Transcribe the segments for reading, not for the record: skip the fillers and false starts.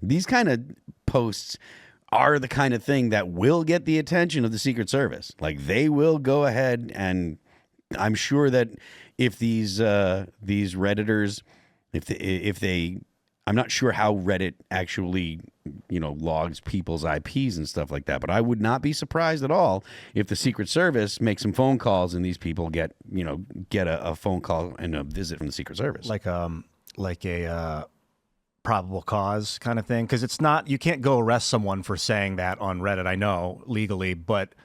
These kind of posts are the kind of thing that will get the attention of the Secret Service. Like, they will go ahead, and I'm sure that if these Redditors, if they, I'm not sure how Reddit actually, logs people's IPs and stuff like that, but I would not be surprised at all if the Secret Service makes some phone calls and these people get a phone call and a visit from the Secret Service. Like a probable cause kind of thing, because it's not, you can't go arrest someone for saying that on Reddit, I know, legally, but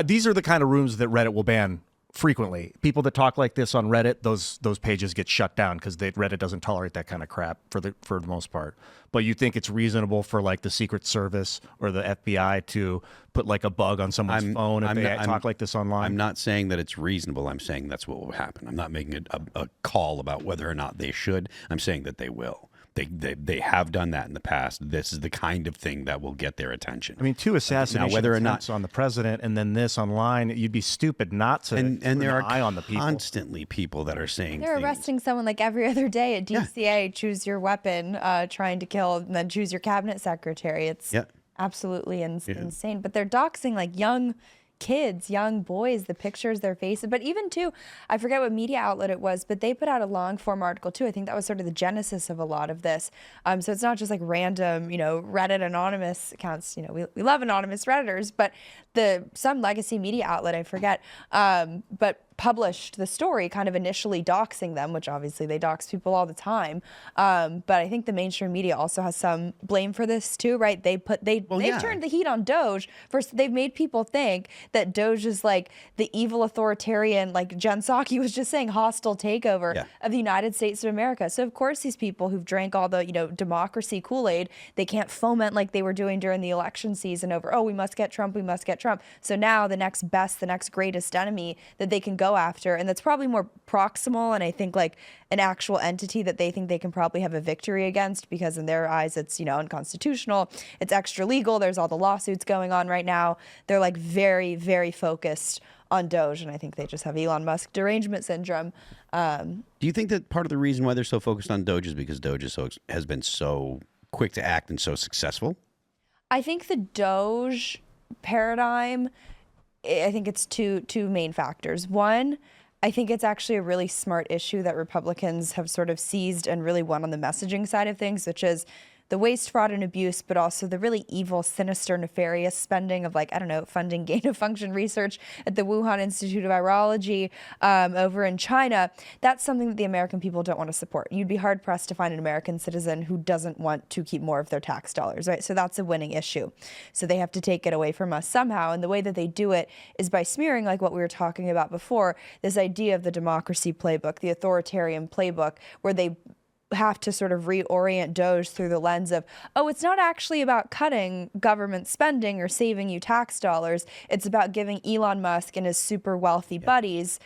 these are the kind of rooms that Reddit will ban frequently. People that talk like this on Reddit, those pages get shut down because Reddit doesn't tolerate that kind of crap for the most part. But you think it's reasonable for like the Secret Service or the FBI to put like a bug on someone's phone if they talk like this online? I'm not saying that it's reasonable. I'm saying that's what will happen. I'm not making a call about whether or not they should. I'm saying that they will. They have done that in the past. This is the kind of thing that will get their attention. I mean, 2 assassination attempts on the president, and then this online. You'd be stupid not to. And there are eye on the people. Constantly people that are saying they're things. arresting someone like every other day at DCA. Choose your weapon, trying to kill, and then choose your cabinet secretary. It's absolutely insane. But they're doxing like young kids, young boys, the pictures, their faces. But even too, I forget what media outlet it was, but they put out a long form article too. I think that was sort of the genesis of a lot of this. So it's not just like random, Reddit anonymous accounts. We love anonymous Redditors, but some legacy media outlet, I forget, but published the story kind of initially doxing them, which obviously they dox people all the time. But I think the mainstream media also has some blame for this too, right? They've turned the heat on Doge. First, they've made people think that Doge is like the evil authoritarian, like Jen Psaki was just saying, hostile takeover of the United States of America. So of course these people who've drank all the, democracy Kool-Aid, they can't foment like they were doing during the election season over, we must get Trump, we must get Trump. So now the next greatest enemy that they can go after, and that's probably more proximal, and I think like an actual entity that they think they can probably have a victory against, because in their eyes it's unconstitutional, it's extra legal, there's all the lawsuits going on right now. They're like very, very focused on Doge, and I think they just have Elon Musk derangement syndrome. Do you think that part of the reason why they're so focused on Doge is because Doge has been so quick to act and so successful? I think the Doge paradigm, I think it's two main factors. One, I think it's actually a really smart issue that Republicans have sort of seized and really won on the messaging side of things, which is the waste, fraud, and abuse, but also the really evil, sinister, nefarious spending of funding gain-of-function research at the Wuhan Institute of Virology over in China. That's something that the American people don't want to support. You'd be hard-pressed to find an American citizen who doesn't want to keep more of their tax dollars, right? So that's a winning issue. So they have to take it away from us somehow, and the way that they do it is by smearing, like what we were talking about before, this idea of the democracy playbook, the authoritarian playbook, where they have to sort of reorient Doge through the lens of, it's not actually about cutting government spending or saving you tax dollars. It's about giving Elon Musk and his super wealthy buddies,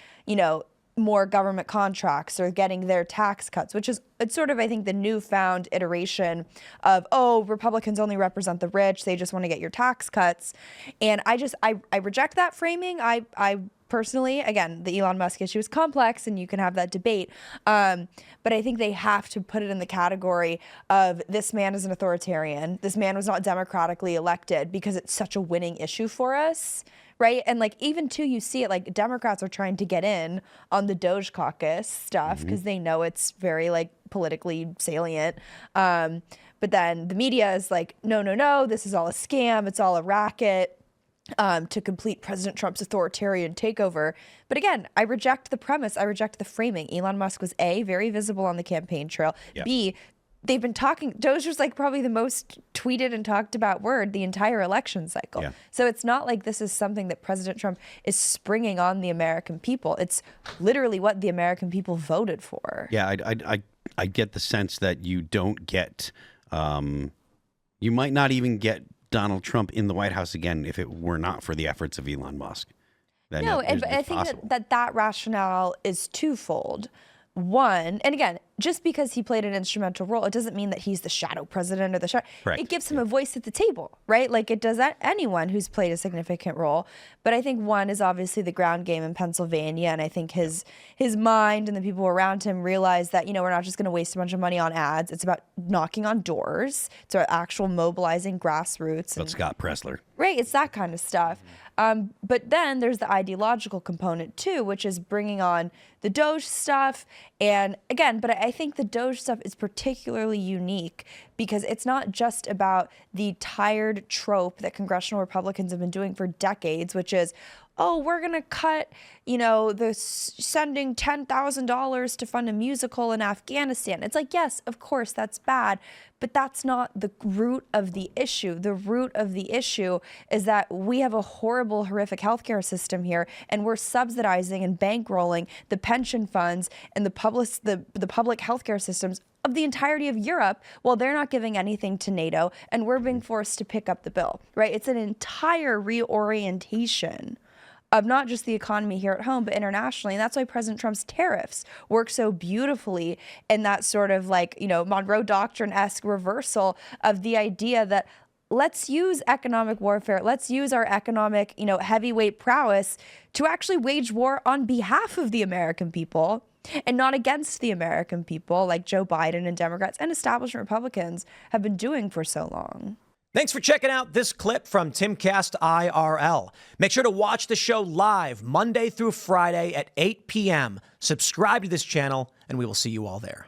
more government contracts or getting their tax cuts, which is, it's sort of, I think, the newfound iteration of, Republicans only represent the rich. They just want to get your tax cuts. And I reject that framing. I personally, again, the Elon Musk issue is complex and you can have that debate. But I think they have to put it in the category of, this man is an authoritarian. This man was not democratically elected, because it's such a winning issue for us. Right. And like, even too, you see it, like Democrats are trying to get in on the Doge caucus stuff because they know it's very like politically salient. But then the media is like, no, this is all a scam. It's all a racket to complete President Trump's authoritarian takeover. But again, I reject the premise. I reject the framing. Elon Musk was A, very visible on the campaign trail. Yeah. B, they've been talking, Doge was like probably the most tweeted and talked about word the entire election cycle. Yeah. So it's not like this is something that President Trump is springing on the American people. It's literally what the American people voted for. Yeah, I get the sense that you don't get, you might not even get Donald Trump in the White House again if it were not for the efforts of Elon Musk. I think that rationale is twofold. One, and again, just because he played an instrumental role, it doesn't mean that he's the shadow president or the shadow. Correct. It gives him a voice at the table, right? Like it does that anyone who's played a significant role. But I think one is obviously the ground game in Pennsylvania, and I think his mind and the people around him realize that, we're not just going to waste a bunch of money on ads. It's about knocking on doors. It's about actual mobilizing grassroots. But Scott Pressler. Right, it's that kind of stuff. But then there's the ideological component too, which is bringing on the Doge stuff. And again, but I think the Doge stuff is particularly unique because it's not just about the tired trope that congressional Republicans have been doing for decades, which is, oh, we're going to cut, sending $10,000 to fund a musical in Afghanistan. It's like, yes, of course, that's bad, but that's not the root of the issue. The root of the issue is that we have a horrible, horrific healthcare system here, and we're subsidizing and bankrolling the pension funds and the public healthcare systems of the entirety of Europe while they're not giving anything to NATO, and we're being forced to pick up the bill, right? It's an entire reorientation of not just the economy here at home, but internationally. And that's why President Trump's tariffs work so beautifully in that sort of Monroe Doctrine-esque reversal of the idea that let's use economic warfare, let's use our economic, heavyweight prowess to actually wage war on behalf of the American people and not against the American people like Joe Biden and Democrats and establishment Republicans have been doing for so long. Thanks for checking out this clip from Timcast IRL. Make sure to watch the show live Monday through Friday at 8 p.m. Subscribe to this channel, and we will see you all there.